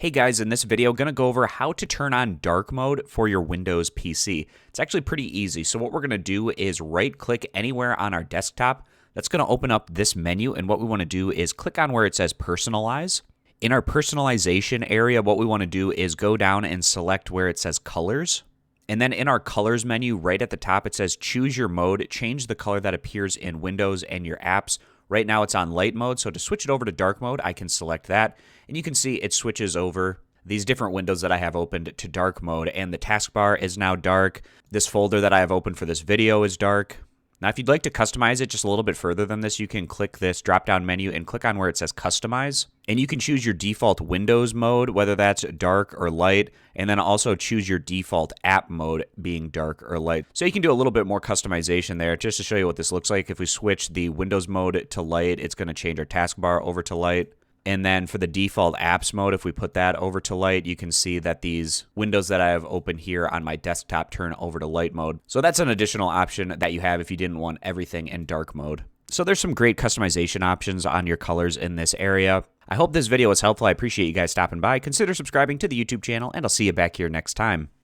Hey guys, in this video, going to go over how to turn on dark mode for your Windows PC. It's actually pretty easy. So what we're going to do is right click anywhere on our desktop. That's going to open up this menu, and what we want to do is click on where it says personalize. In our personalization area, what we want to do is go down and select where it says colors. And then in our colors menu, right at the top, it says choose your mode. Change the color that appears in Windows and your apps. Right now it's on light mode, so to switch it over to dark mode, I can select that. And you can see it switches over these different windows that I have opened to dark mode, and the taskbar is now dark. This folder that I have opened for this video is dark. Now, if you'd like to customize it just a little bit further than this, you can click this drop-down menu and click on where it says Customize. And you can choose your default Windows mode, whether that's dark or light, and then also choose your default app mode being dark or light. So you can do a little bit more customization there. Just to show you what this looks like, if we switch the Windows mode to light, it's going to change our taskbar over to light. And then for the default apps mode, if we put that over to light, you can see that these windows that I have open here on my desktop turn over to light mode. So that's an additional option that you have if you didn't want everything in dark mode. So there's some great customization options on your colors in this area. I hope this video was helpful. I appreciate you guys stopping by. Consider subscribing to the YouTube channel, and I'll see you back here next time.